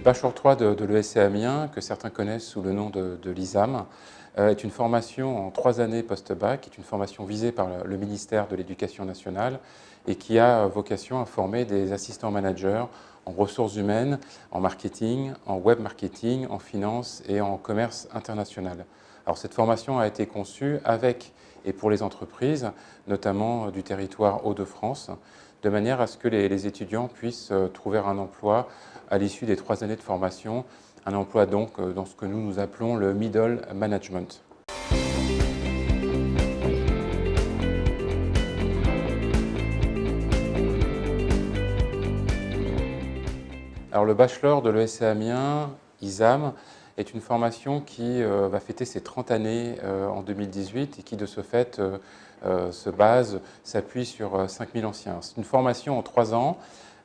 Bachelor 3 de l'ESC Amiens, que certains connaissent sous le nom de l'ISAM, est une formation en 3 années post-bac, est une formation visée par le ministère de l'Éducation nationale et qui a vocation à former des assistants managers en ressources humaines, en marketing, en web marketing, en finance et en commerce international. Alors cette formation a été conçue avec et pour les entreprises, notamment du territoire Hauts-de-France, de manière à ce que les étudiants puissent trouver un emploi à l'issue des 3 années de formation, un emploi donc dans ce que nous appelons le middle management. Alors le bachelor de l'ESC Amiens, ISAM, est une formation qui va fêter ses 30 années en 2018 et qui de ce fait s'appuie sur 5000 anciens. C'est une formation en 3 ans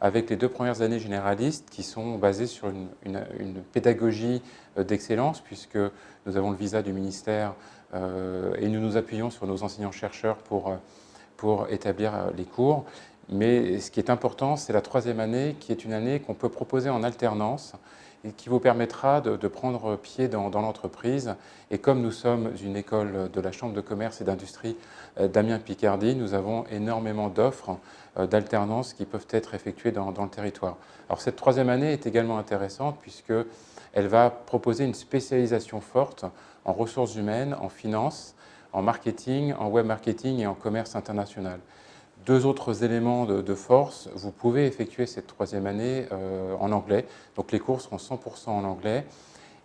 avec les 2 premières années généralistes qui sont basées sur une pédagogie d'excellence puisque nous avons le visa du ministère et nous nous appuyons sur nos enseignants-chercheurs pour établir les cours. Mais ce qui est important, c'est la 3e année qui est une année qu'on peut proposer en alternance et qui vous permettra de prendre pied dans l'entreprise. Et comme nous sommes une école de la Chambre de commerce et d'industrie d'Amiens-Picardie, nous avons énormément d'offres d'alternance qui peuvent être effectuées dans le territoire. Alors cette 3e année est également intéressante puisqu'elle va proposer une spécialisation forte en ressources humaines, en finance, en marketing, en web marketing et en commerce international. 2 autres éléments de force, vous pouvez effectuer cette 3e année en anglais, donc les cours seront 100% en anglais.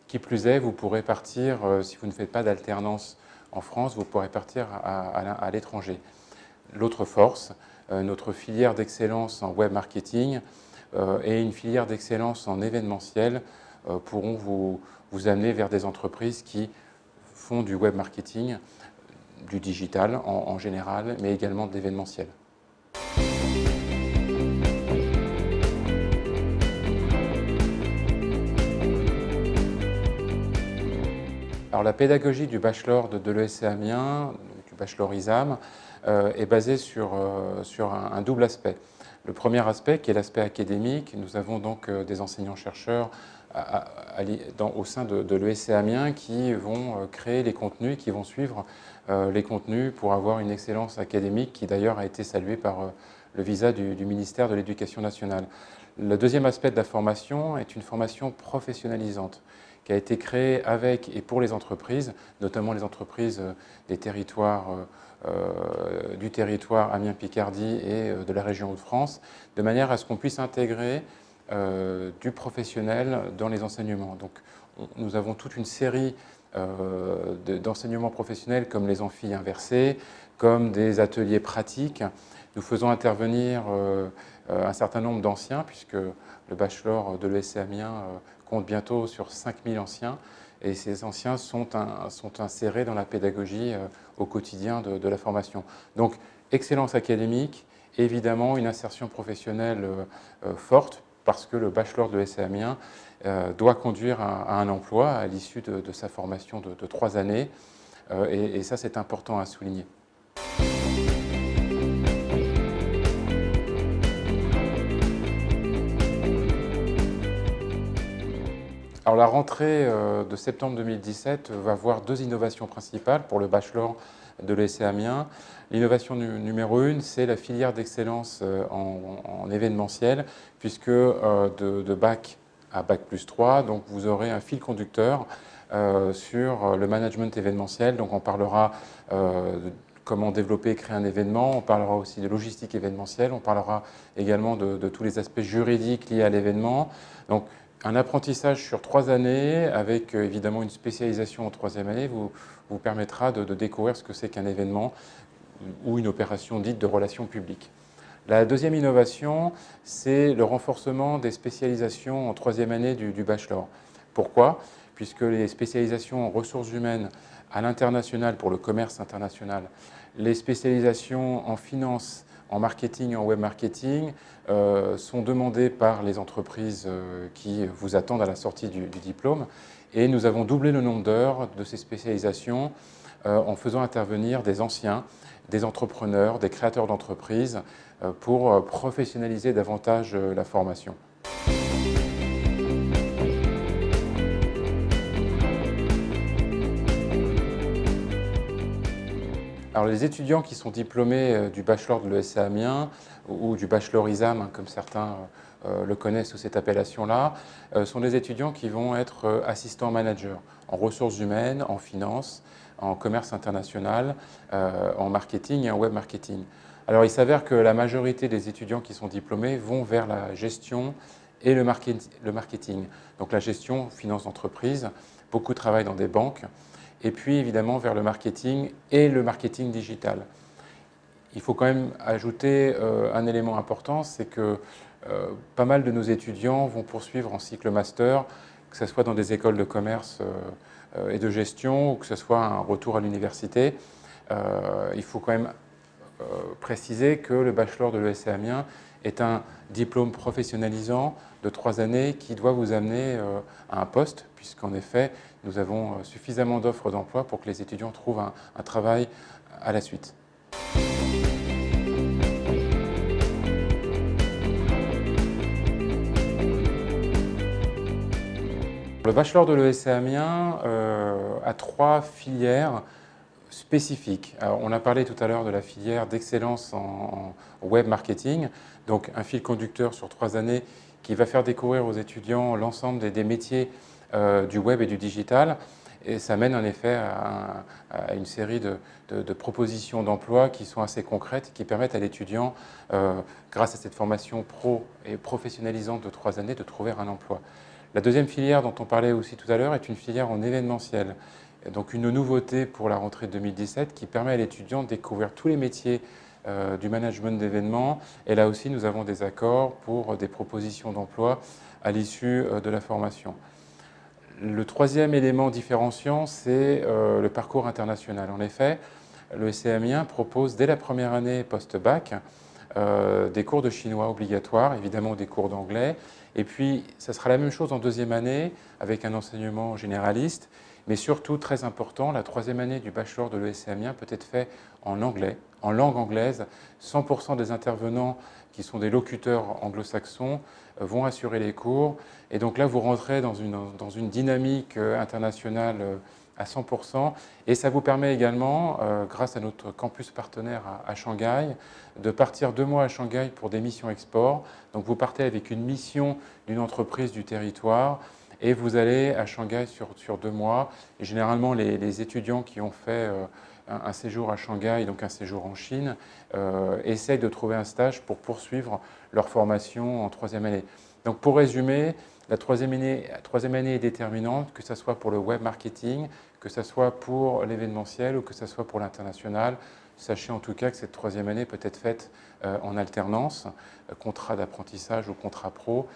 Qui plus est, vous pourrez partir, si vous ne faites pas d'alternance en France, vous pourrez partir à l'étranger. L'autre force, notre filière d'excellence en web marketing et une filière d'excellence en événementiel pourront vous amener vers des entreprises qui font du web marketing, du digital en général, mais également de l'événementiel. Alors, la pédagogie du bachelor de l'ESC Amiens, du bachelor ISAM, est basée sur un double aspect. Le premier aspect, qui est l'aspect académique, nous avons donc des enseignants-chercheurs au sein de l'ESC Amiens qui vont créer les contenus, qui vont suivre les contenus pour avoir une excellence académique qui d'ailleurs a été saluée par le visa du ministère de l'Éducation nationale. Le deuxième aspect de la formation est une formation professionnalisante qui a été créée avec et pour les entreprises, notamment les entreprises des territoires, du territoire Amiens-Picardie et de la région Hauts-de-France, de manière à ce qu'on puisse intégrer du professionnel dans les enseignements. Donc, nous avons toute une série d'enseignements professionnels comme les amphis inversés, comme des ateliers pratiques. Nous faisons intervenir un certain nombre d'anciens, puisque le bachelor de l'ESC Amiens compte bientôt sur 5000 anciens, et ces anciens sont insérés dans la pédagogie au quotidien de la formation. Donc, excellence académique, évidemment une insertion professionnelle forte, parce que le bachelor de l'ESC Amiens doit conduire à un emploi à l'issue de sa formation de 3 années, et ça c'est important à souligner. Alors la rentrée de septembre 2017 va voir 2 innovations principales pour le bachelor de l'ESC Amiens. L'innovation numéro 1, c'est la filière d'excellence en événementiel, puisque de bac à bac plus 3, donc vous aurez un fil conducteur sur le management événementiel. Donc on parlera de comment développer et créer un événement, on parlera aussi de logistique événementielle, on parlera également de tous les aspects juridiques liés à l'événement. Donc, un apprentissage sur 3 années avec évidemment une spécialisation en 3e année vous permettra de découvrir ce que c'est qu'un événement ou une opération dite de relations publiques. La deuxième innovation, c'est le renforcement des spécialisations en 3e année du bachelor. Pourquoi? Puisque les spécialisations en ressources humaines à l'international pour le commerce international, les spécialisations en finance, en marketing et en web marketing sont demandées par les entreprises qui vous attendent à la sortie du diplôme. Et nous avons doublé le nombre d'heures de ces spécialisations en faisant intervenir des anciens, des entrepreneurs, des créateurs d'entreprises pour professionnaliser davantage la formation. Alors les étudiants qui sont diplômés du bachelor de l'ESC Amiens ou du bachelor ISAM, hein, comme certains le connaissent sous cette appellation-là, sont des étudiants qui vont être assistants managers en ressources humaines, en finance, en commerce international, en marketing et en web marketing. Alors il s'avère que la majorité des étudiants qui sont diplômés vont vers la gestion et le marketing. Donc la gestion, finance d'entreprise, beaucoup travaillent dans des banques, et puis évidemment vers le marketing et le marketing digital. Il faut quand même ajouter un élément important, c'est que pas mal de nos étudiants vont poursuivre en cycle master, que ce soit dans des écoles de commerce et de gestion, ou que ce soit un retour à l'université. Il faut quand même préciser que le bachelor de l'ESC Amiens est un diplôme professionnalisant de 3 années qui doit vous amener à un poste, puisqu'en effet, nous avons suffisamment d'offres d'emploi pour que les étudiants trouvent un travail à la suite. Le bachelor de l'ESC Amiens a 3 filières spécifiques. Alors, on a parlé tout à l'heure de la filière d'excellence en web marketing, donc un fil conducteur sur 3 années qui va faire découvrir aux étudiants l'ensemble des métiers du web et du digital. Et ça mène en effet à une série de propositions d'emploi qui sont assez concrètes, qui permettent à l'étudiant, grâce à cette formation pro et professionnalisante de 3 années, de trouver un emploi. La deuxième filière dont on parlait aussi tout à l'heure est une filière en événementiel. Donc une nouveauté pour la rentrée de 2017 qui permet à l'étudiant de découvrir tous les métiers du management d'événements. Et là aussi, nous avons des accords pour des propositions d'emploi à l'issue de la formation. Le troisième élément différenciant, c'est le parcours international. En effet, l'ESC Amiens propose dès la première année post-bac des cours de chinois obligatoires, évidemment des cours d'anglais. Et puis, ça sera la même chose en deuxième année avec un enseignement généraliste. Mais surtout, très important, la troisième année du bachelor de l'ESC Amiens peut être fait en anglais, en langue anglaise. 100% des intervenants qui sont des locuteurs anglo-saxons vont assurer les cours. Et donc là, vous rentrez dans une dynamique internationale à 100%. Et ça vous permet également, grâce à notre campus partenaire à Shanghai, de partir 2 mois à Shanghai pour des missions export. Donc vous partez avec une mission d'une entreprise du territoire et vous allez à Shanghai sur 2 mois. Et généralement, les étudiants qui ont fait un séjour à Shanghai, donc un séjour en Chine, essayent de trouver un stage pour poursuivre leur formation en 3e année. Donc pour résumer, la troisième année est déterminante, que ce soit pour le web marketing, que ce soit pour l'événementiel ou que ce soit pour l'international. Sachez en tout cas que cette 3e année peut être faite en alternance, contrat d'apprentissage ou contrat pro,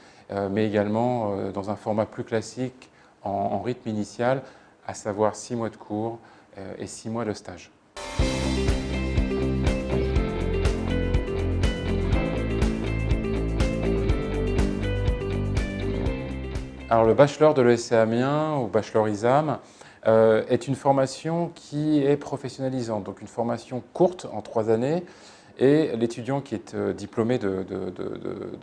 mais également dans un format plus classique en rythme initial, à savoir 6 mois de cours et 6 mois de stage. Alors le bachelor de l'ESC Amiens ou bachelor ISAM est une formation qui est professionnalisante, donc une formation courte en 3 années. Et l'étudiant qui est diplômé de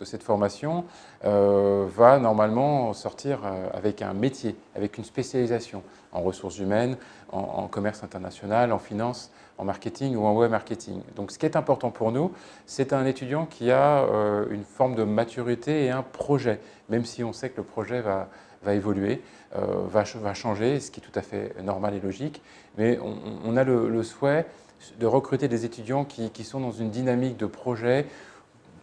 cette formation va normalement sortir avec un métier, avec une spécialisation en ressources humaines, en commerce international, en finance, en marketing ou en web marketing. Donc ce qui est important pour nous, c'est un étudiant qui a une forme de maturité et un projet, même si on sait que le projet va évoluer, va changer, ce qui est tout à fait normal et logique. Mais on a le souhait de recruter des étudiants qui sont dans une dynamique de projet,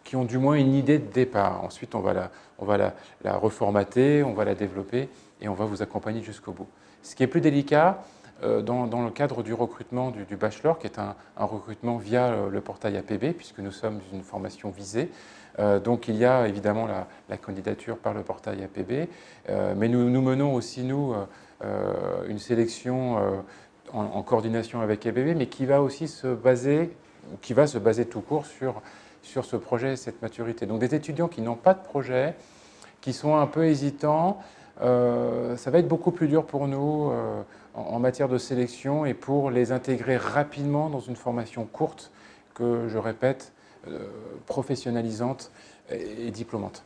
qui ont du moins une idée de départ. Ensuite, on va la reformater, on va la développer et on va vous accompagner jusqu'au bout. Ce qui est plus délicat dans le cadre du recrutement du bachelor, qui est un recrutement via le portail APB, puisque nous sommes une formation visée. Donc il y a évidemment la candidature par le portail APB, mais nous menons aussi, nous, une sélection en coordination avec APB, mais qui va aussi se baser tout court sur ce projet, cette maturité. Donc des étudiants qui n'ont pas de projet, qui sont un peu hésitants, ça va être beaucoup plus dur pour nous en matière de sélection et pour les intégrer rapidement dans une formation courte que, je répète, professionnalisante et diplômante.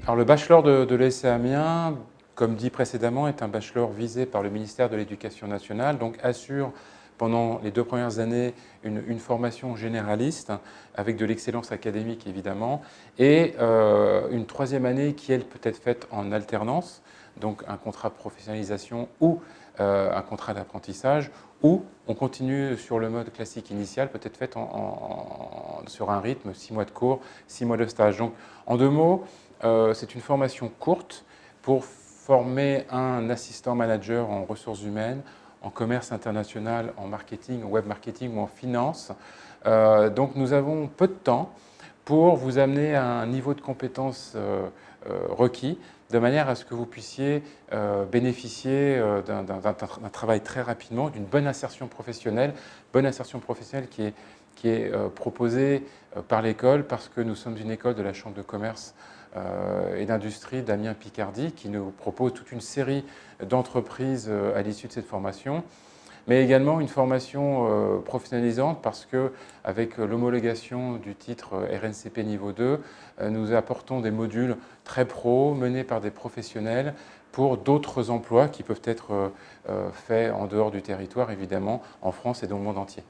Alors le bachelor de l'ESC Amiens, comme dit précédemment, est un bachelor visé par le ministère de l'Éducation nationale, donc assure pendant les 2 premières années une formation généraliste avec de l'excellence académique évidemment, et une 3e année qui elle peut être faite en alternance, donc un contrat de professionnalisation ou un contrat d'apprentissage, ou on continue sur le mode classique initial, peut être faite sur un rythme 6 mois de cours, 6 mois de stage. Donc en 2 mots, c'est une formation courte pour former un assistant manager en ressources humaines, en commerce international, en marketing, en web marketing ou en finance. Donc nous avons peu de temps pour vous amener à un niveau de compétence requis, de manière à ce que vous puissiez bénéficier d'un travail très rapidement, d'une bonne insertion professionnelle qui est proposée par l'école, parce que nous sommes une école de la Chambre de commerce et d'industrie d'Amiens-Picardie qui nous propose toute une série d'entreprises à l'issue de cette formation, mais également une formation professionnalisante parce qu'avec l'homologation du titre RNCP niveau 2, nous apportons des modules très pro menés par des professionnels pour d'autres emplois qui peuvent être faits en dehors du territoire, évidemment, en France et dans le monde entier.